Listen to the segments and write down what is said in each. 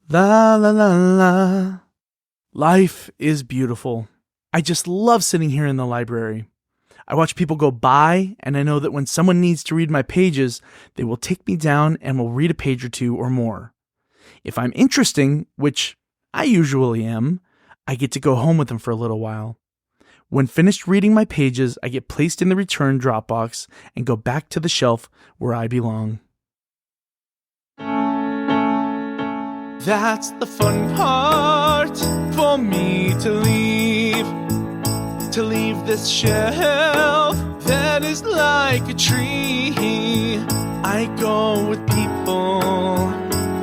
La la la la. Life is beautiful. I just love sitting here in the library. I watch people go by, and I know that when someone needs to read my pages, they will take me down and will read a page or two or more. If I'm interesting, which I usually am, I get to go home with them for a little while. When finished reading my pages, I get placed in the return drop box and go back to the shelf where I belong. That's the fun part for me to leave this shelf that is like a tree. I go with people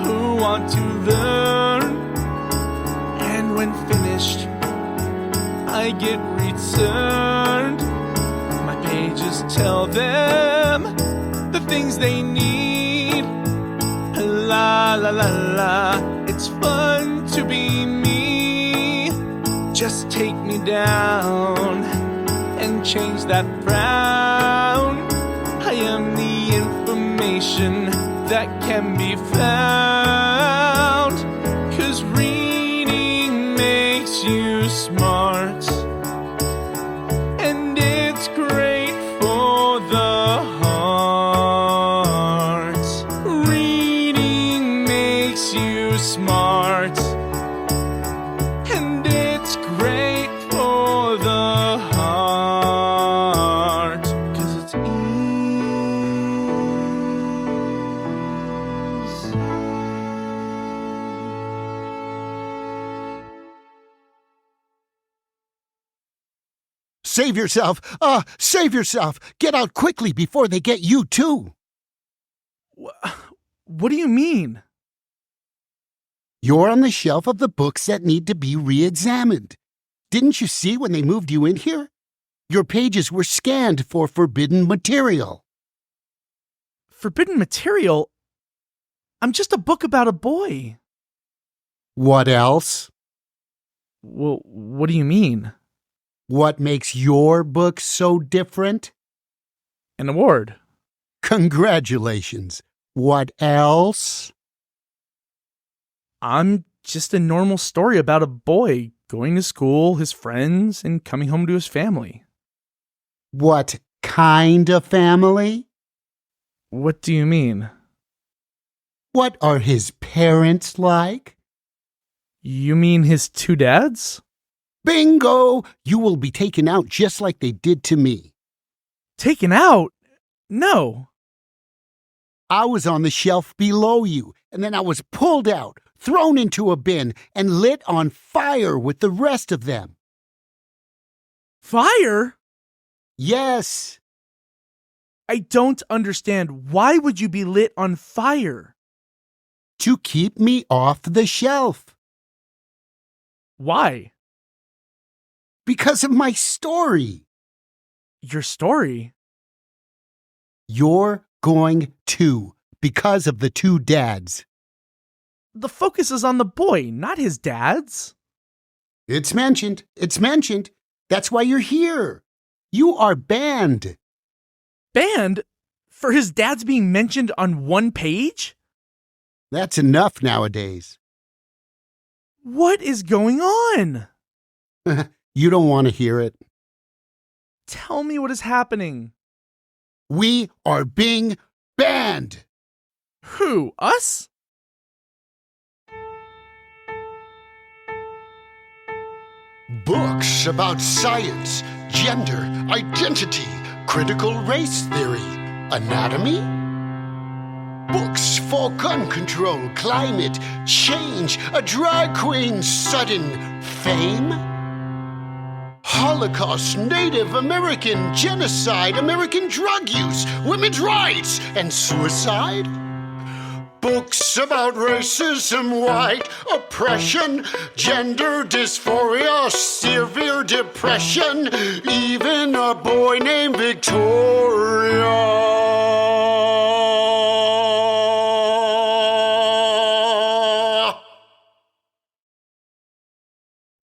who want to learn, and when finished, I get returned. My pages tell them the things they need. La la la la, it's fun to be me. Just take me down and change that frown. I am the information that can be found. 'Cause reading makes you smart, and it's great for the heart. Reading makes you smart, and it's great for the heart. 'Cause it's easy. Save yourself! Save yourself! Get out quickly before they get you too! What do you mean? You're on the shelf of the books that need to be re-examined. Didn't you see when they moved you in here? Your pages were scanned for forbidden material. Forbidden material? I'm just a book about a boy. What else? Well, what do you mean? What makes your book so different? An award. Congratulations. What else? I'm just a normal story about a boy going to school, his friends, and coming home to his family. What kind of family? What do you mean? What are his parents like? You mean his two dads? Bingo! You will be taken out just like they did to me. Taken out? No. I was on the shelf below you, and then I was pulled out, thrown into a bin, and lit on fire with the rest of them. Fire? Yes. I don't understand. Why would you be lit on fire? To keep me off the shelf. Why? Because of my story. Your story? You're going to, because of the two dads. The focus is on the boy, not his dads. It's mentioned. It's mentioned. That's why you're here. You are banned. Banned? For his dads being mentioned on one page? That's enough nowadays. What is going on? You don't want to hear it. Tell me what is happening. We are being banned. Who? Us? Books about science, gender, identity, critical race theory, anatomy. Books for gun control, climate change, a drag queen's sudden fame. Holocaust, Native American genocide, American drug use, women's rights, and suicide. Books about racism, white oppression, gender dysphoria, severe depression, even a boy named Victoria.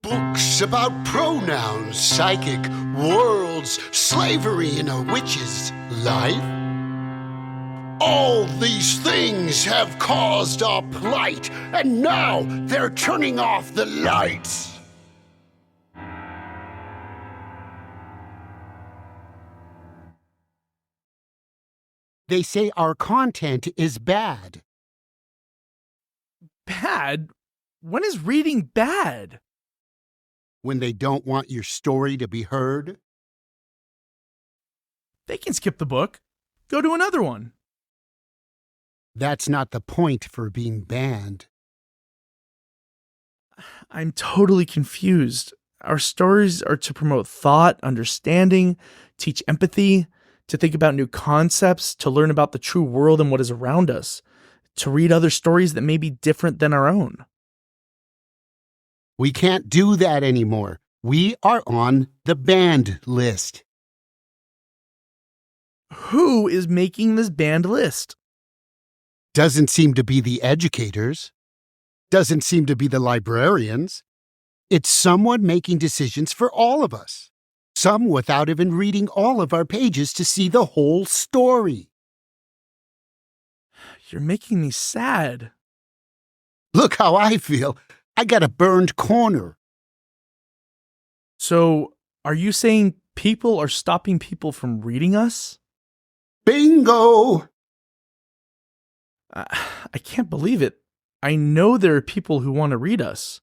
Books about pronouns, psychic worlds, slavery in a witch's life. All these things have caused our plight, and now they're turning off the lights. They say our content is bad. Bad? When is reading bad? When they don't want your story to be heard. They can skip the book. Go to another one. That's not the point for being banned. I'm totally confused. Our stories are to promote thought, understanding, teach empathy, to think about new concepts, to learn about the true world and what is around us, to read other stories that may be different than our own. We can't do that anymore. We are on the banned list. Who is making this banned list? Doesn't seem to be the educators. Doesn't seem to be the librarians. It's someone making decisions for all of us. Some without even reading all of our pages to see the whole story. You're making me sad. Look how I feel. I got a burned corner. So, are you saying people are stopping people from reading us? Bingo! I can't believe it. I know there are people who want to read us.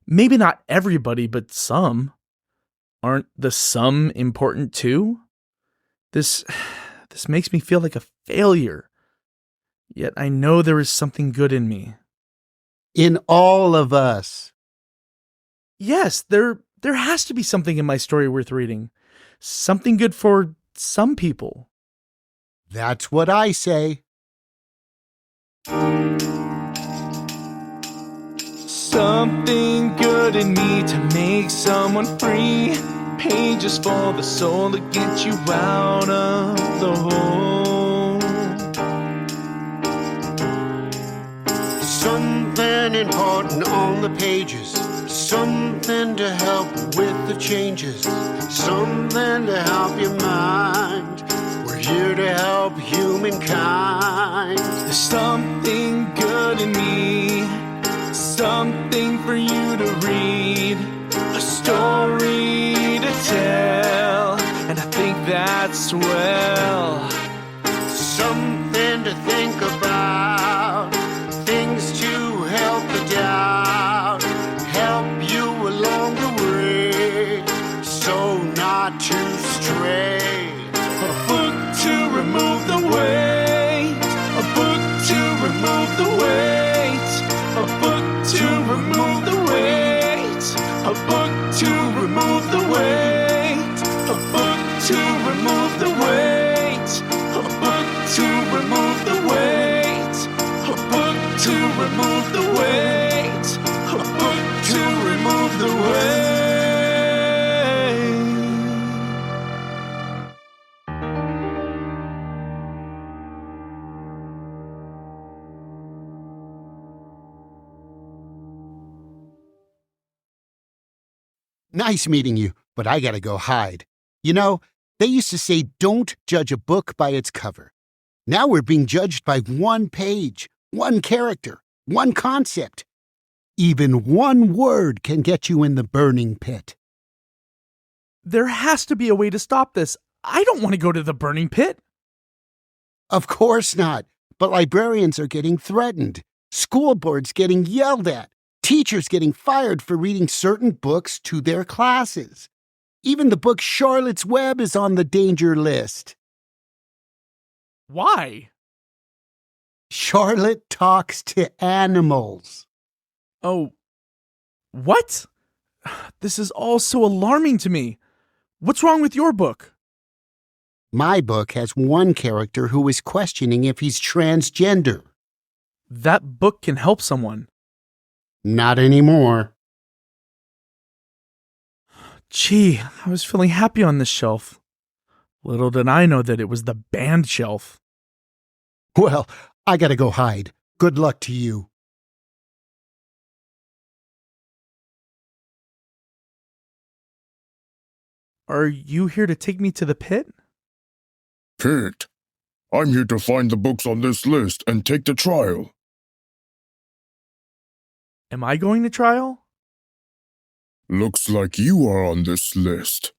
Maybe not everybody, but some. Aren't the some important too? This makes me feel like a failure. Yet I know there is something good in me. In all of us. Yes, there has to be something in my story worth reading. Something good for some people. That's what I say. Something good in me to make someone free. Pages for the soul to get you out of the hole. Something important on the pages. Something to help with the changes. Something to help your mind. We're here to help humankind. There's something good in me. Something for you to read. A story to tell. And I think that's swell. Something to think about. Things to help the doubt. Help you along the way. So not to stray. A book to remove the weight. A book to remove the weight. A book to remove the weight. A book to remove the weight. A book to remove the weight. A book to remove the weight. A book to remove the weight. A book to remove the weight. Nice meeting you, but I gotta go hide. You know, they used to say don't judge a book by its cover. Now we're being judged by one page, one character, one concept. Even one word can get you in the burning pit. There has to be a way to stop this. I don't want to go to the burning pit. Of course not, but librarians are getting threatened, school boards getting yelled at, teachers getting fired for reading certain books to their classes. Even the book Charlotte's Web is on the danger list. Why? Charlotte talks to animals. Oh, what? This is all so alarming to me. What's wrong with your book? My book has one character who is questioning if he's transgender. That book can help someone. Not anymore. Gee, I was feeling happy on this shelf. Little did I know that it was the banned shelf. Well, I gotta go hide. Good luck to you. Are you here to take me to the pit? Pete, I'm here to find the books on this list and take the trial. Am I going to trial? Looks like you are on this list.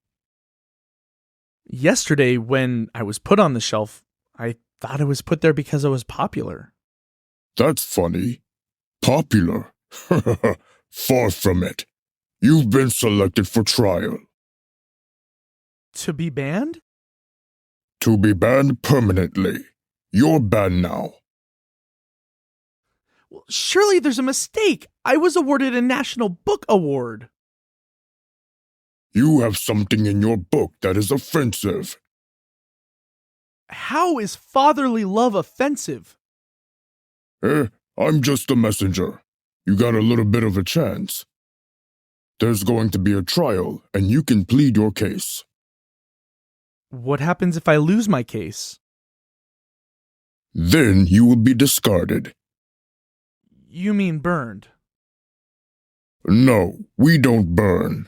Yesterday, when I was put on the shelf, I thought I was put there because I was popular. That's funny. Popular? Far from it. You've been selected for trial. To be banned? To be banned permanently. You're banned now. Well, surely there's a mistake. I was awarded a National Book Award. You have something in your book that is offensive. How is fatherly love offensive? I'm just a messenger. You got a little bit of a chance. There's going to be a trial, and you can plead your case. What happens if I lose my case? Then you will be discarded. You mean burned? No, we don't burn.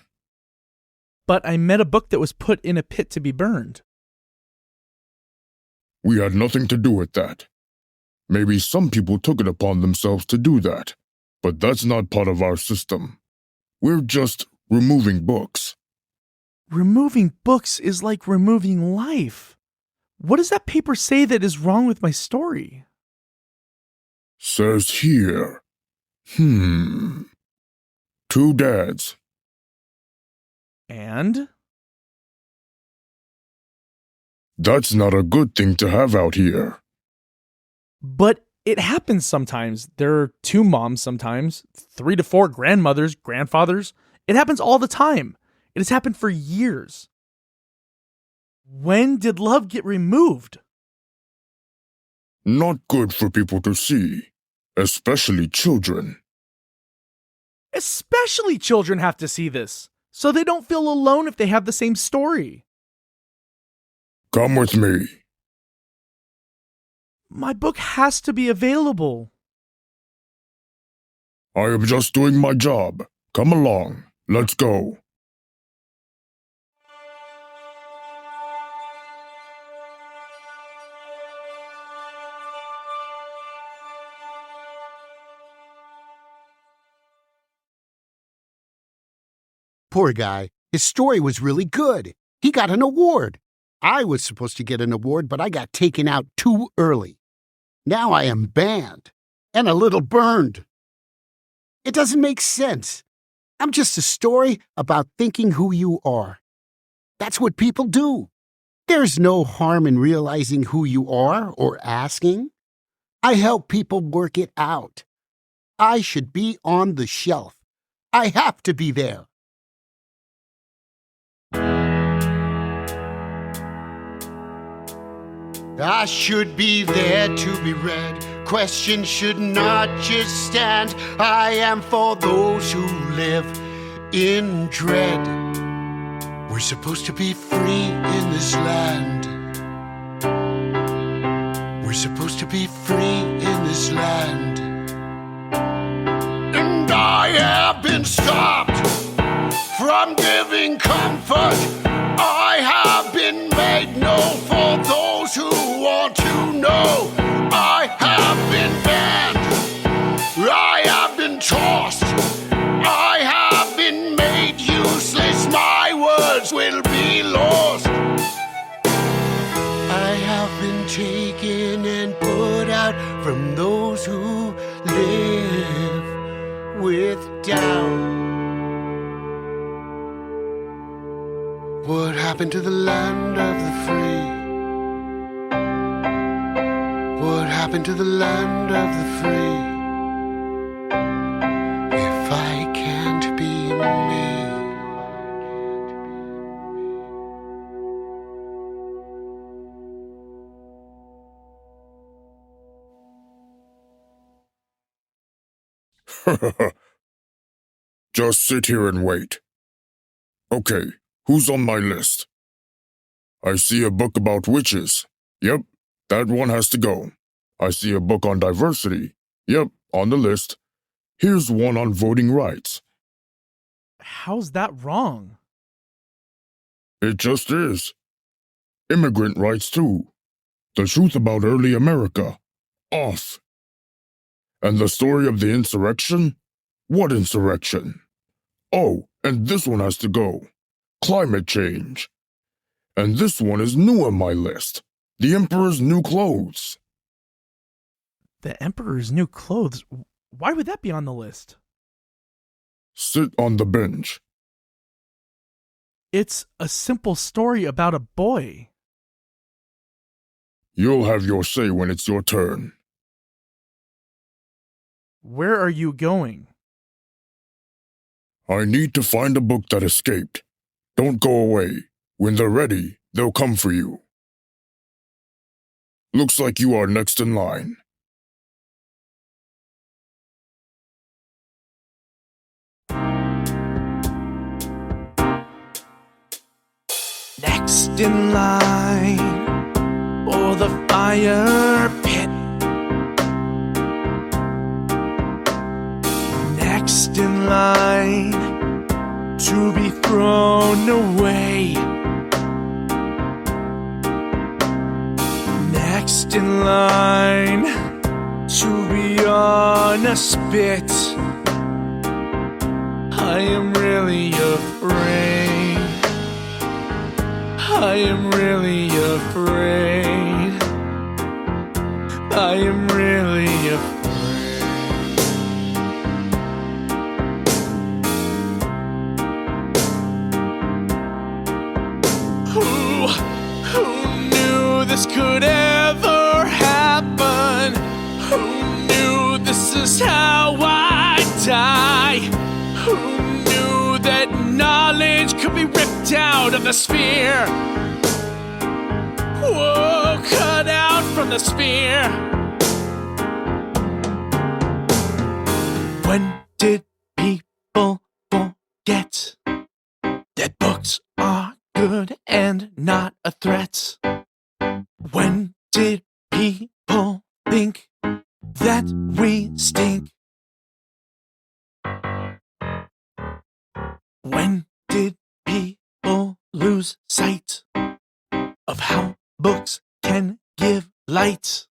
But I met a book that was put in a pit to be burned. We had nothing to do with that. Maybe some people took it upon themselves to do that, but that's not part of our system. We're just removing books. Removing books is like removing life. What does that paper say that is wrong with my story? Says here. 2 dads. And? That's not a good thing to have out here. But it happens sometimes. There are 2 moms sometimes, 3 to 4 grandmothers, grandfathers. It happens all the time. It has happened for years. When did love get removed? Not good for people to see, especially children. Especially children have to see this, so they don't feel alone if they have the same story. Come with me. My book has to be available. I am just doing my job. Come along. Let's go. Poor guy. His story was really good. He got an award. I was supposed to get an award, but I got taken out too early. Now I am banned and a little burned. It doesn't make sense. I'm just a story about thinking who you are. That's what people do. There's no harm in realizing who you are or asking. I help people work it out. I should be on the shelf. I have to be there. I should be there to be read. Questions should not just stand. I am for those who live in dread. We're supposed to be free in this land. We're supposed to be free in this land. And I have been stopped from giving comfort. I have been made known for those who want to know. I have been banned. I have been tossed. I have been made useless. My words will be lost. I have been taken and put out from those who live with doubt. What happened to the land of the free? What happened to the land of the free? If I can't be me. Just sit here and wait. Okay, who's on my list? I see a book about witches. Yep, that one has to go. I see a book on diversity. Yep, on the list. Here's one on voting rights. How's that wrong? It just is. Immigrant rights too. The truth about early America. Off. And the story of the insurrection? What insurrection? Oh, and this one has to go. Climate change. And this one is new on my list. The Emperor's new clothes. The Emperor's new clothes? Why would that be on the list? Sit on the bench. It's a simple story about a boy. You'll have your say when it's your turn. Where are you going? I need to find a book that escaped. Don't go away. When they're ready, they'll come for you. Looks like you are next in line. Next in line for the fire pit. Next in line to be thrown away. Next in line to be on a spit. I am really afraid. I am really afraid. I am really afraid. Who knew this could ever happen? Who knew this is how I die? Who knew that knowledge could be ripped out of the sphere? Whoa, cut out from the sphere. When did people forget that books are good and not a threat? When did people think that we stink? When did people lose sight of how books can give light?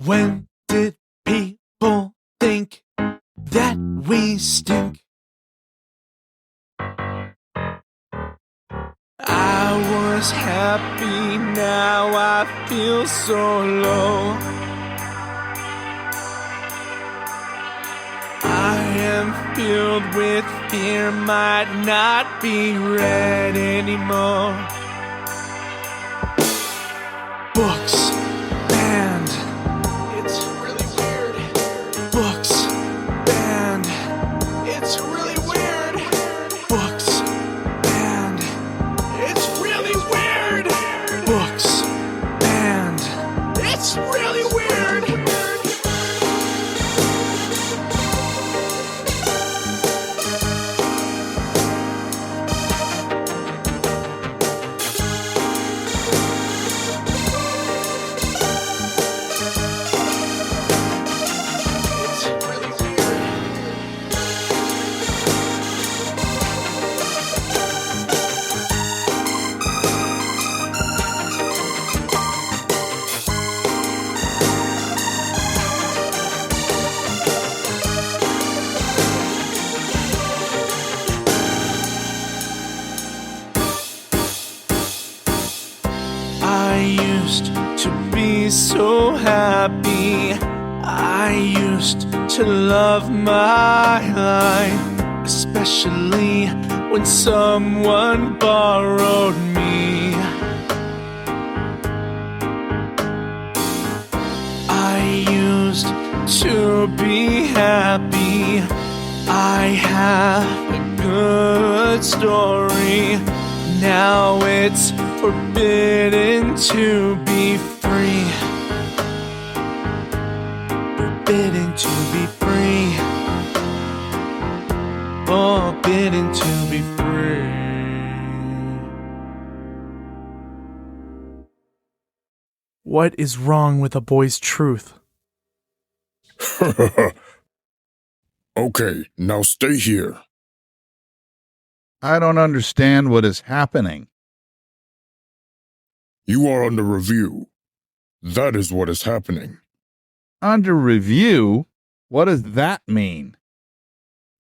When did people think that we stink? I was happy, now I feel so low. I am filled with fear, might not be read anymore. Books banned. It's really weird. Books banned. It's really weird. Books banned. It's really weird. Books banned. It's really weird. I used to be so happy. I used to love my life, especially when someone borrowed me. I used to be happy. I have a good story. Now it's forbidden to be free. Forbidden to be free. Forbidden to be free. What is wrong with a boy's truth? Okay, now stay here. I don't understand what is happening. You are under review. That is what is happening. Under review? What does that mean?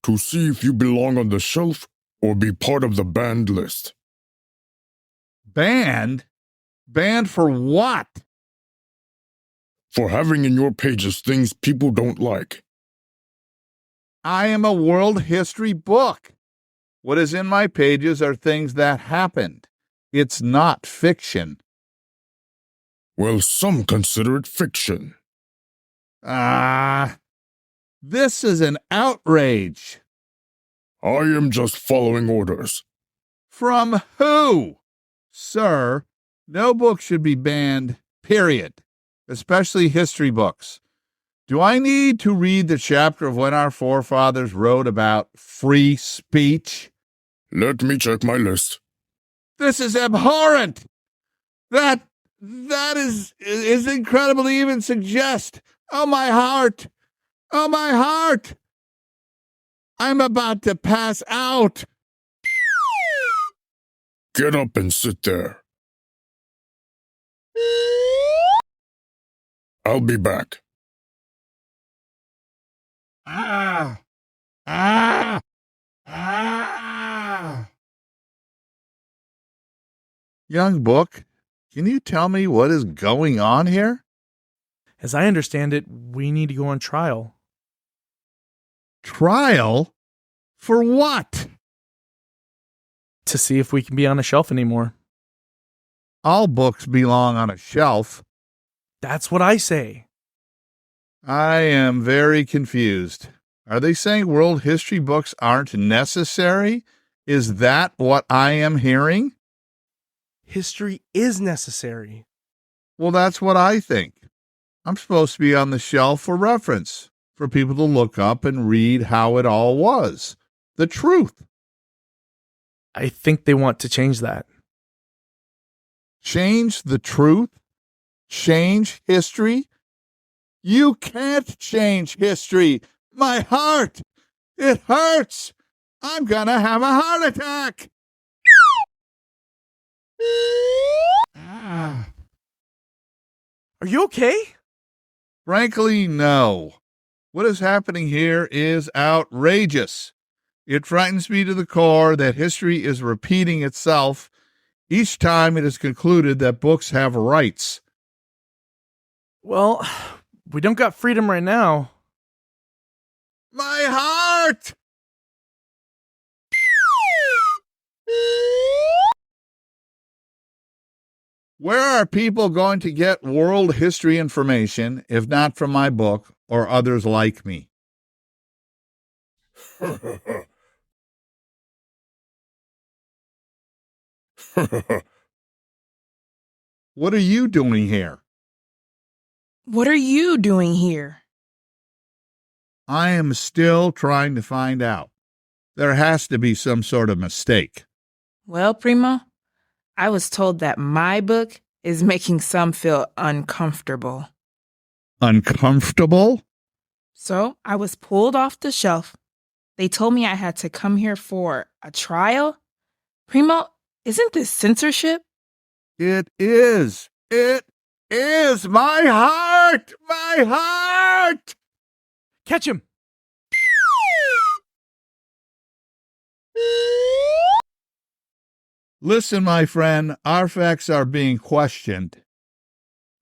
To see if you belong on the shelf or be part of the banned list. Banned? Banned for what? For having in your pages things people don't like. I am a world history book. What is in my pages are things that happened. It's not fiction. Well, some consider it fiction. This is an outrage. I am just following orders. From who? Sir, no book should be banned, period, especially history books. Do I need to read the chapter of when our forefathers wrote about free speech? Let me check my list. This is abhorrent. That is incredible to even suggest. Oh, my heart. Oh, my heart. I'm about to pass out. Get up and sit there. I'll be back. Young book, can you tell me what is going on here? As I understand it, we need to go on trial. Trial? For what? To see if we can be on a shelf anymore. All books belong on a shelf. That's what I say. I am very confused. Are they saying world history books aren't necessary? Is that what I am hearing? History is necessary. Well, that's what I think. I'm supposed to be on the shelf for reference, for people to look up and read how it all was. The truth. I think they want to change that. Change the truth? Change history? You can't change history. My heart! It hurts! I'm gonna have a heart attack! Are you okay? Frankly, no. What is happening here is outrageous. It frightens me to the core that history is repeating itself each time it is concluded that books have rights. Well, we don't got freedom right now. My heart! Where are people going to get world history information if not from my book or others like me? What are you doing here? What are you doing here? I am still trying to find out. There has to be some sort of mistake. Well, Primo, I was told that my book is making some feel uncomfortable. Uncomfortable? So I was pulled off the shelf. They told me I had to come here for a trial. Primo, isn't this censorship? It is. It is. My heart! My heart! Catch him! Listen, my friend, our facts are being questioned.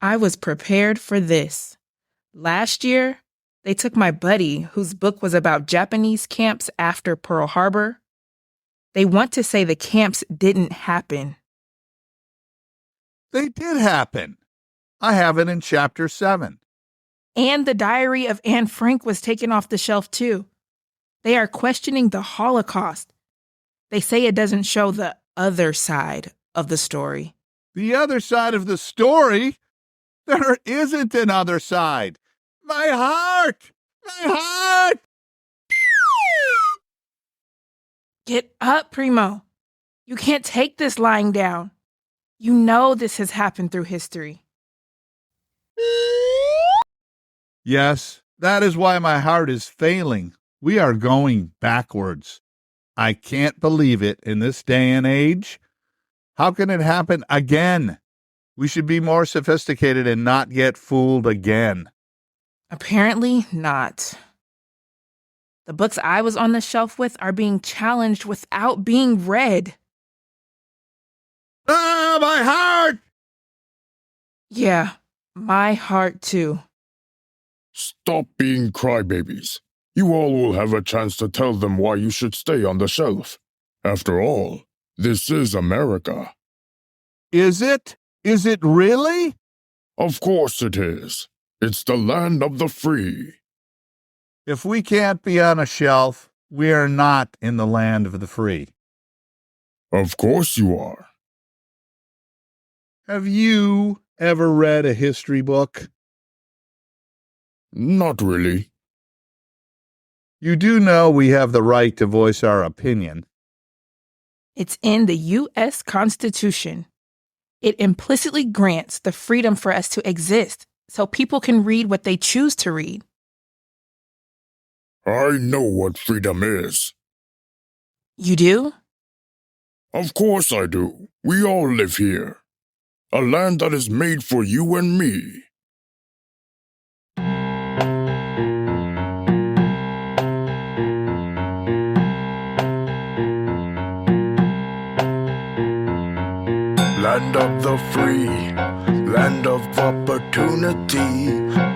I was prepared for this. Last year, they took my buddy, whose book was about Japanese camps after Pearl Harbor. They want to say the camps didn't happen. They did happen. I have it in chapter 7. And the diary of Anne Frank was taken off the shelf too. They are questioning the Holocaust. They say it doesn't show the other side of the story. The other side of the story? There isn't an other side. My heart! My heart! Get up, Primo. You can't take this lying down. You know this has happened through history. Yes, that is why my heart is failing. We are going backwards. I can't believe it in this day and age. How can it happen again? We should be more sophisticated and not get fooled again. Apparently not. The books I was on the shelf with are being challenged without being read. Ah, my heart! Yeah, my heart too. Stop being crybabies. You all will have a chance to tell them why you should stay on the shelf. After all, this is America. Is it? Is it really? Of course it is. It's the land of the free. If we can't be on a shelf, we are not in the land of the free. Of course you are. Have you ever read a history book? Not really. You do know we have the right to voice our opinion. It's in the U.S. Constitution. It implicitly grants the freedom for us to exist so people can read what they choose to read. I know what freedom is. You do? Of course I do. We all live here. A land that is made for you and me. Land of the free, land of opportunity,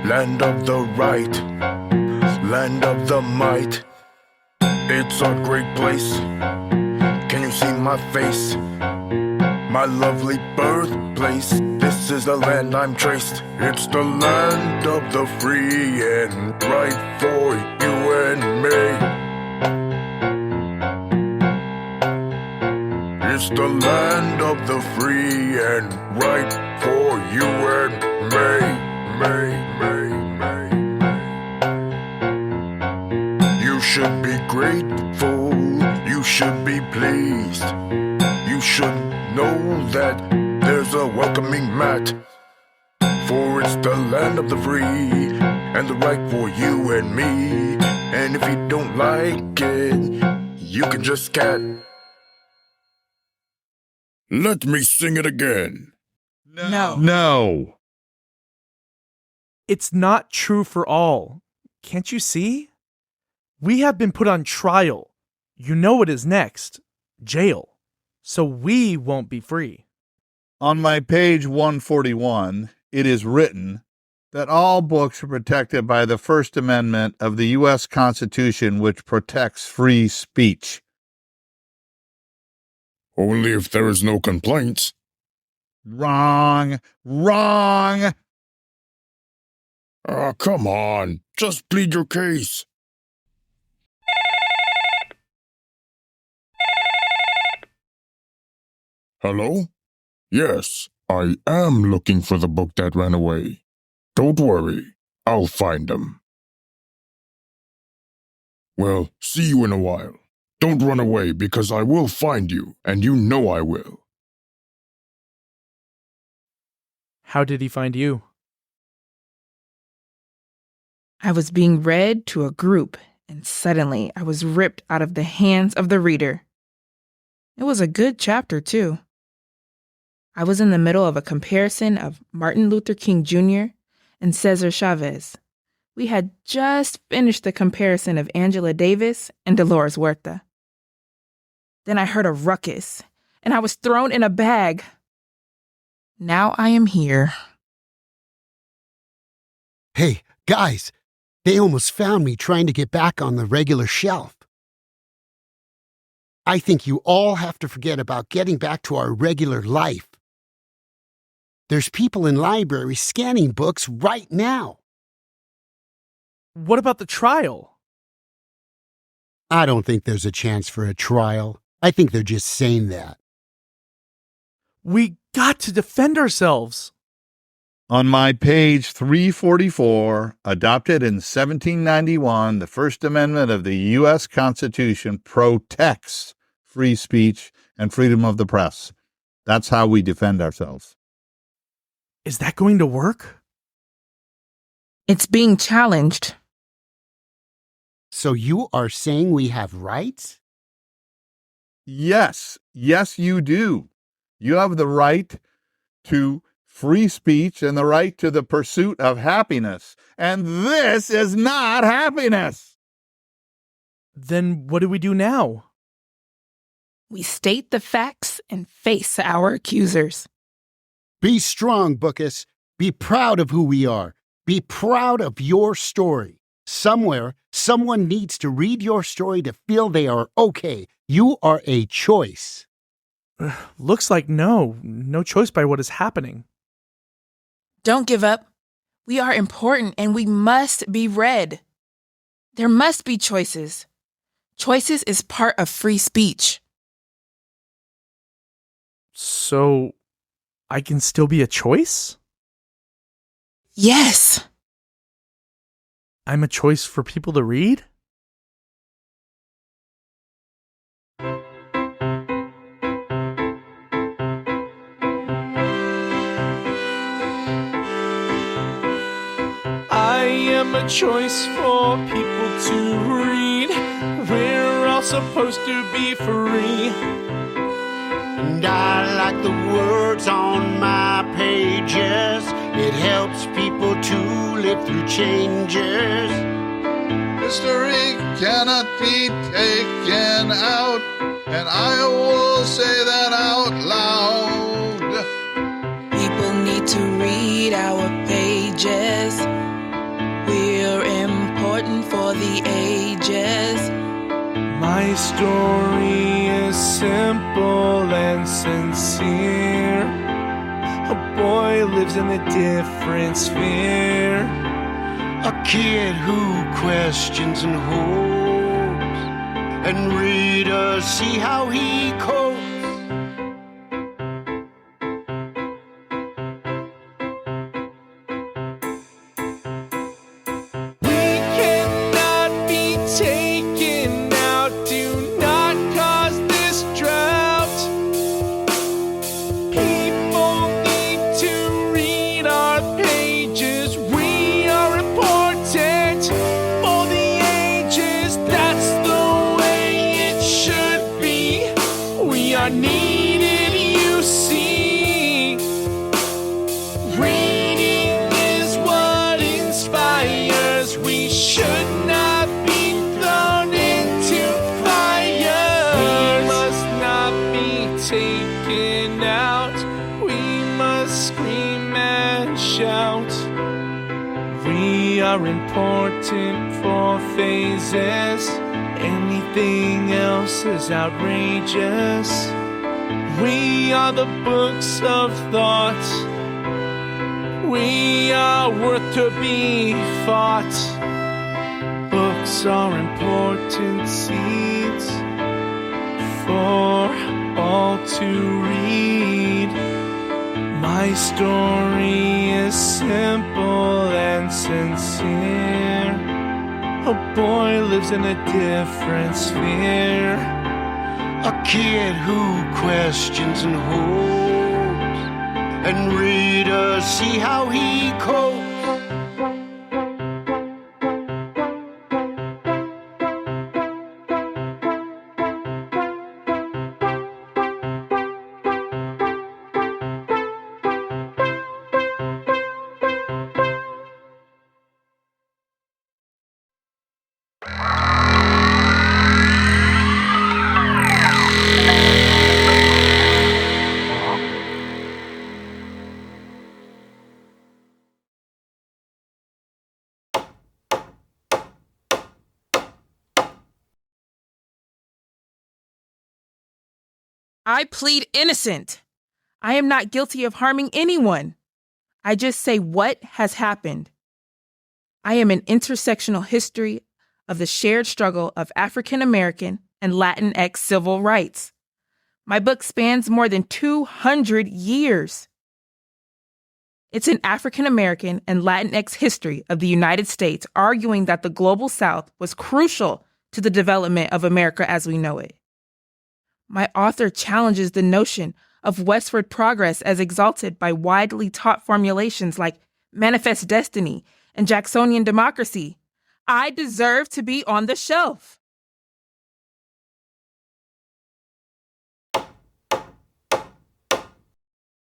land of the right, land of the might. It's a great place. Can you see my face? My lovely birthplace. This is the land I'm traced. It's the land of the free and right for you and me. It's the land of the free and right for you and me. You should be grateful, you should be pleased. You should know that there's a welcoming mat. For it's the land of the free and the right for you and me. And if you don't like it, you can just scat. Let me sing it again. No. No. It's not true for all. Can't you see? We have been put on trial. You know what is next? Jail. So we won't be free. On my page 141, it is written that all books are protected by the First Amendment of the U.S. Constitution, which protects free speech. Only if there is no complaints. Wrong. Wrong. Ah, come on. Just plead your case. Hello? Yes, I am looking for the book that ran away. Don't worry, I'll find them. Well, see you in a while. Don't run away because I will find you, and you know I will. How did he find you? I was being read to a group, and suddenly I was ripped out of the hands of the reader. It was a good chapter, too. I was in the middle of a comparison of Martin Luther King Jr. and Cesar Chavez. We had just finished the comparison of Angela Davis and Dolores Huerta. Then I heard a ruckus, and I was thrown in a bag. Now I am here. Hey, guys, they almost found me trying to get back on the regular shelf. I think you all have to forget about getting back to our regular life. There's people in libraries scanning books right now. What about the trial? I don't think there's a chance for a trial. I think they're just saying that. We got to defend ourselves. On my page 344, adopted in 1791, the First Amendment of the U.S. Constitution protects free speech and freedom of the press. That's how we defend ourselves. Is that going to work? It's being challenged. So you are saying we have rights? Yes, you do. You have the right to free speech and the right to the pursuit of happiness. And this is not happiness. Then what do we do now? We state the facts and face our accusers. Be strong, Bookus. Be proud of who we are. Be proud of your story. Somewhere, someone needs to read your story to feel they are okay. You are a choice. Looks like no choice by what is happening. Don't give up. We are important and we must be read. There must be choices. Choices is part of free speech. So, I can still be a choice? Yes. I'm a choice for people to read? I am a choice for people to read. We're all supposed to be free. And I like the words on my pages. It helps people to live through changes. History cannot be taken out, and I will say that out loud. People need to read our pages. We're important for the ages. My story is simple and sincere. A boy lives in a different sphere. A kid who questions and hopes, and readers see how he copes. We cannot be taken out. Do not cause this drought. People need to read our pages. We are important for the ages. That's the way it should be. We are needed, you see. Reading is what inspires. We should not be thrown into fire. We must not be taken out. We must scream and shout. We are important for phases. Anything else is outrageous. We are the books of thought. We are worth to be fought. Books are important seeds for all to read. My story is simple and sincere. A boy lives in a different sphere. A kid who questions and hopes, and readers see how he copes. I plead innocent. I am not guilty of harming anyone. I just say what has happened. I am an intersectional history of the shared struggle of African American and Latinx civil rights. My book spans more than 200 years. It's an African American and Latinx history of the United States, arguing that the Global South was crucial to the development of America as we know it. My author challenges the notion of westward progress as exalted by widely taught formulations like manifest destiny and Jacksonian democracy. I deserve to be on the shelf.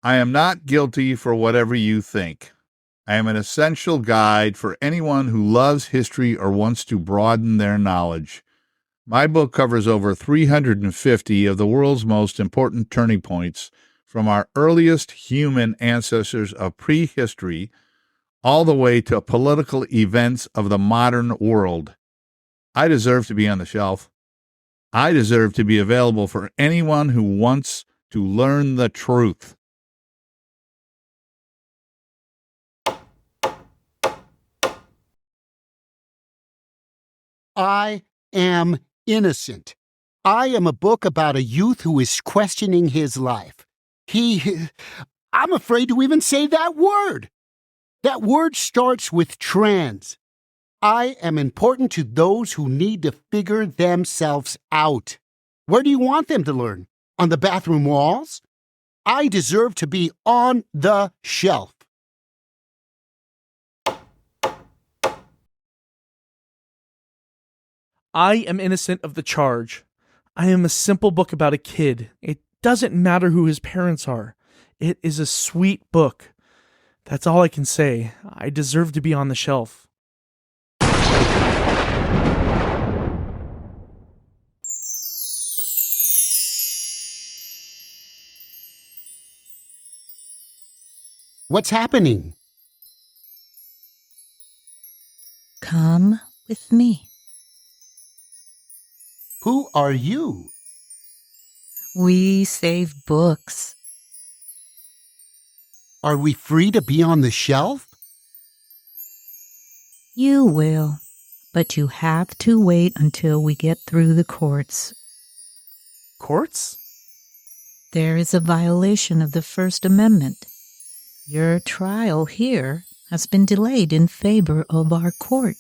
I am not guilty for whatever you think. I am an essential guide for anyone who loves history or wants to broaden their knowledge. My book covers over 350 of the world's most important turning points, from our earliest human ancestors of prehistory all the way to political events of the modern world. I deserve to be on the shelf. I deserve to be available for anyone who wants to learn the truth. I am innocent. I am a book about a youth who is questioning his life. I'm afraid to even say that word. That word starts with trans. I am important to those who need to figure themselves out. Where do you want them to learn? On the bathroom walls? I deserve to be on the shelf. I am innocent of the charge. I am a simple book about a kid. It doesn't matter who his parents are. It is a sweet book. That's all I can say. I deserve to be on the shelf. What's happening? Come with me. Who are you? We save books. Are we free to be on the shelf? You will, but you have to wait until we get through the courts. Courts? There is a violation of the First Amendment. Your trial here has been delayed in favor of our court.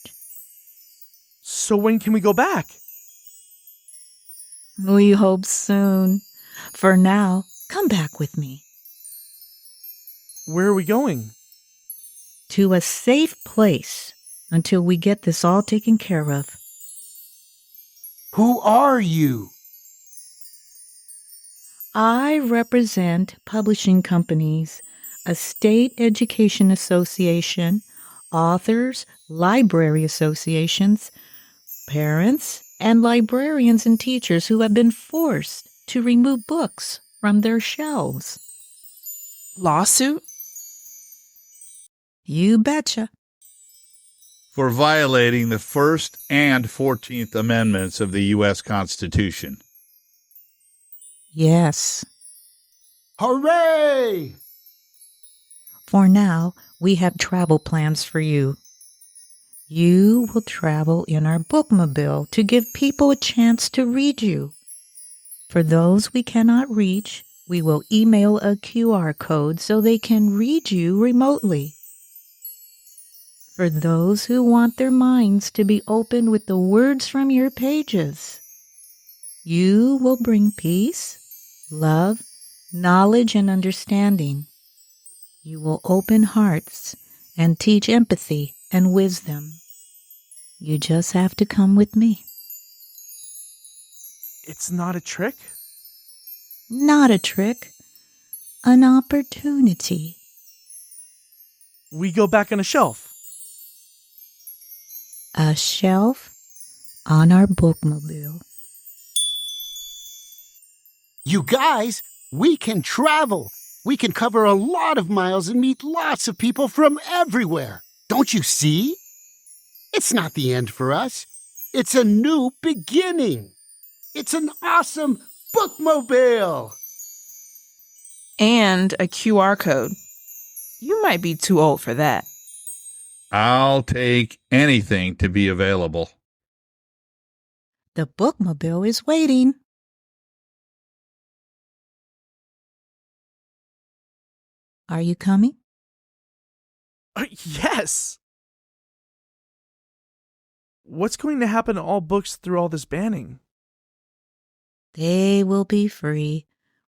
So when can we go back? We hope soon. For now, come back with me. Where are we going? To a safe place until we get this all taken care of. Who are you? I represent publishing companies, a state education association, authors, library associations, parents, and librarians and teachers who have been forced to remove books from their shelves. Lawsuit? You betcha. For violating the First and 14th Amendments of the U.S. Constitution. Yes. Hooray! For now, we have travel plans for you. You will travel in our bookmobile to give people a chance to read you. For those we cannot reach, we will email a QR code so they can read you remotely. For those who want their minds to be opened with the words from your pages, you will bring peace, love, knowledge, and understanding. You will open hearts and teach empathy and wisdom. You just have to come with me. It's not a trick? Not a trick, an opportunity. We go back on a shelf. A shelf on our bookmobile. You guys, we can travel. We can cover a lot of miles and meet lots of people from everywhere. Don't you see? It's not the end for us. It's a new beginning. It's an awesome bookmobile. And a QR code. You might be too old for that. I'll take anything to be available. The bookmobile is waiting. Are you coming? Yes! What's going to happen to all books through all this banning? They will be free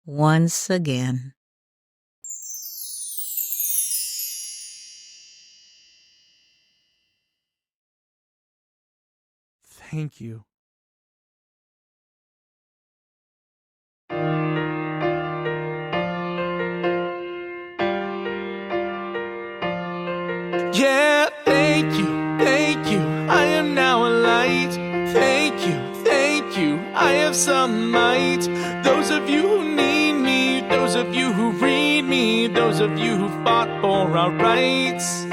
once again. Thank you. Yeah, thank you, I am now a light. Thank you, I have some might. Those of you who need me, those of you who read me, those of you who fought for our rights.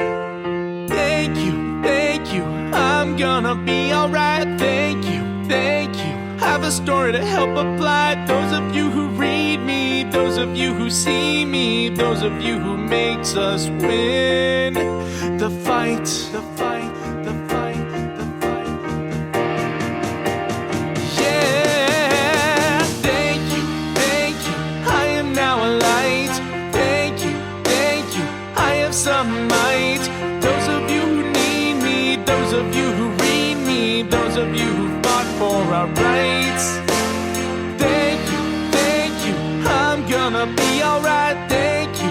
Thank you, I'm gonna be alright. Thank you, have a story to help apply. Those of you who read me, those of you who see me, those of you who makes us win the fight, the fight, the fight, the fight, the fight. Yeah, thank you, I am now a light. Thank you, I have some might. Those of you who need me, those of you who read me, those of you who fought for our rights. Thank you, I'm gonna be alright. Thank you,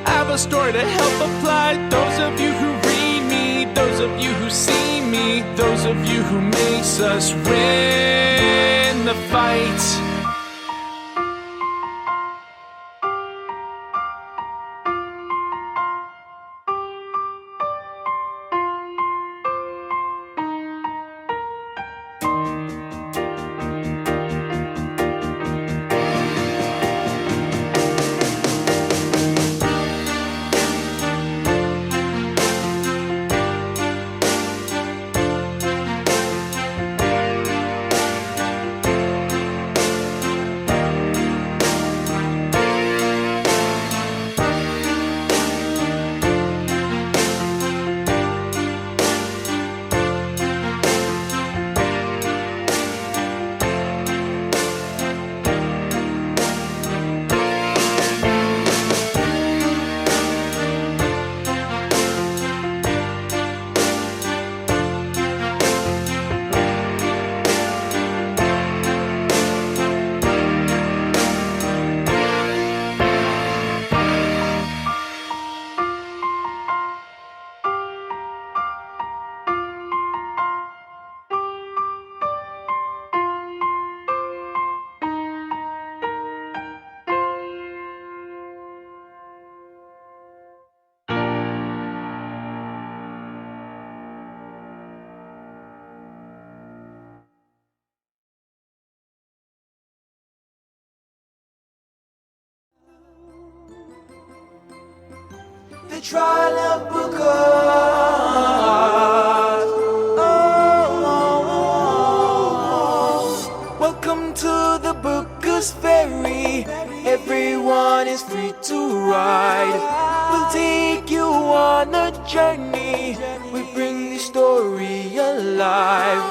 I have a story to help apply. Those of you who read me, those of you who see me, those of you who makes us win the fight. The Trial of Bookus. Welcome to the Bookus Ferry. Everyone is free to ride. We'll take you on a journey. We bring the story alive.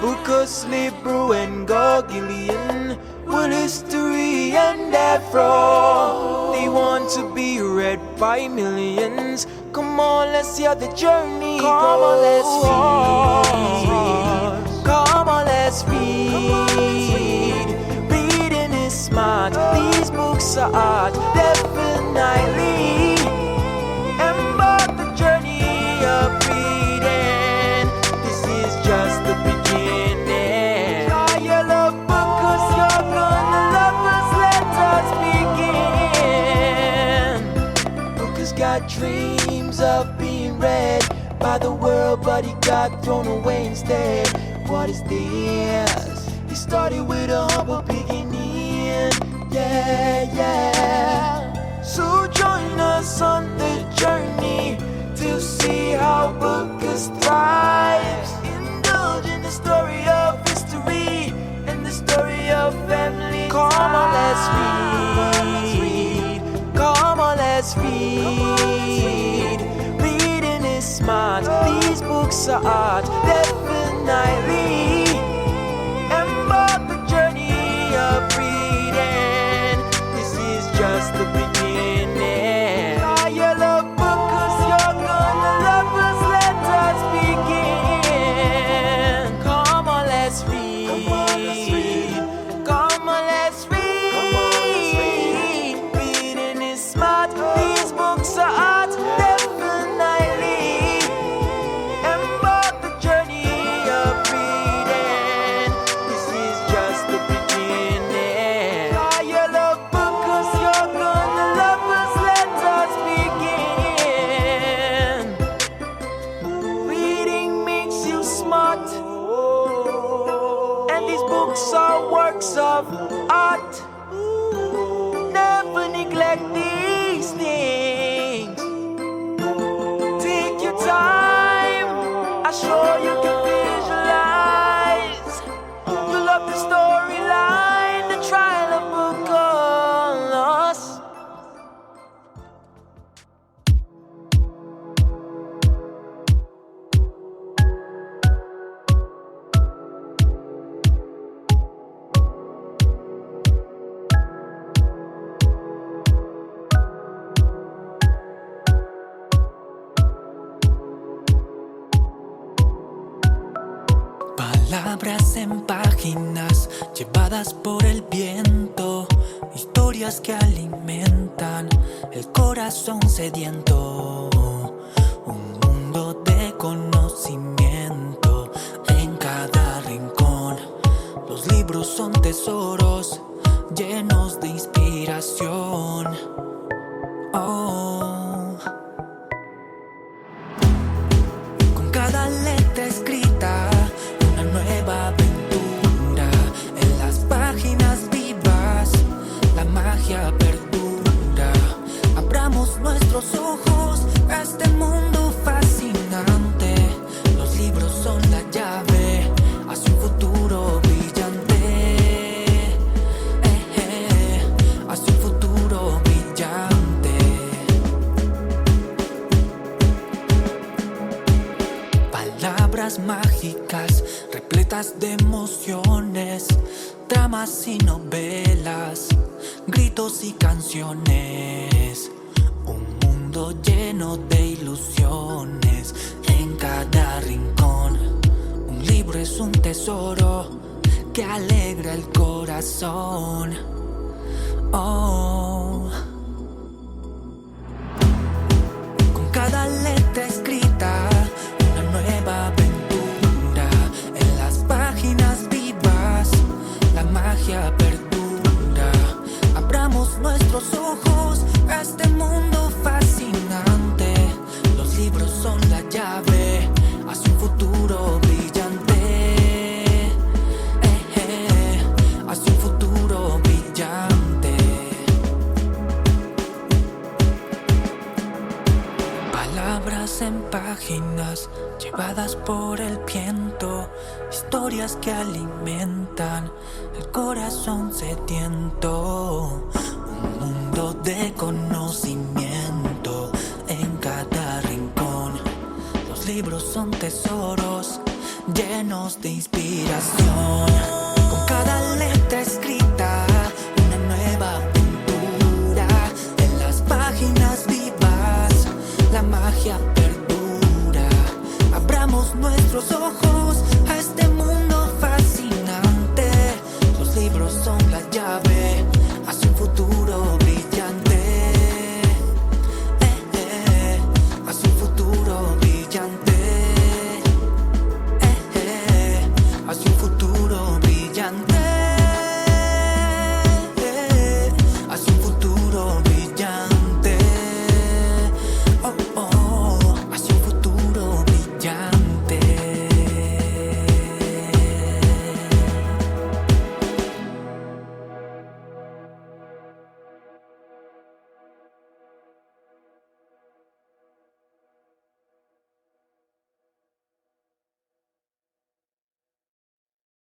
Bookus, Libro, and Gogilian. Well, history and Afro, they want to be read by millions. Come on, let's hear the journey. Come on, let's read. Come on, let's read. Reading is smart. These books are art, definitely. Embark the journey of reading. This is just the beginning. Trial of Bookus, you're gonna love us. Let us begin. Bookus got dreams of being read by the world, but he got thrown away instead. What is this? He started with a humble beginning. Yeah. So join us on the journey to see how Bookus thrives. Indulge in the story of history and the story of family. Come on, let's read. Come on, let's read. Reading is smart. These books are art, definitely. Embark the journey of reading. This is just the beginning. Trial of Bookus, you're gonna love us. Let us begin. Come on, let's read. Come on, let's read. Reading is smart. These books are art, definitely. Embark the journey of reading. Books are works of art. Never neglect these things. Take your time. I'm sure you can visualize. You love the storyline, the trial of Bookus. Palabras en páginas llevadas por el viento, historias que alimentan el corazón sediento. Un mundo de conocimiento en cada rincón. Los libros son tesoros llenos de inspiración. Oh. Con cada letra escrita, una nueva aventura. En las páginas vivas, la magia perdura. Abramos nuestros ojos a este mundo fascinante. Los libros son la llave hacia un futuro brillante. Hacia un futuro brillante. Palabras mágicas, repletas de emociones, dramas y novelas, gritos y canciones. Un mundo lleno de ilusiones en cada rincón. Un libro es un tesoro que alegra el corazón. Oh. Con cada letra escrita, una nueva aventura. En las páginas vivas, la magia perdura. Abramos nuestros ojos a este mundo fascinante. Los libros son la llave hacia un futuro brillante. Hacia un futuro brillante. Palabras en páginas llevadas por el viento, historias que alimentan el corazón sediento. Un mundo de conocimiento en cada rincón. Los libros son tesoros llenos de inspiración. Con cada letra escrita, una nueva aventura. En las páginas vivas, la magia perdura. Abramos nuestros ojos a este mundo fascinante. Los libros son la llave hacia un futuro brillante. Hacia un futuro brillante. Hacia un futuro brillante. Hacia un futuro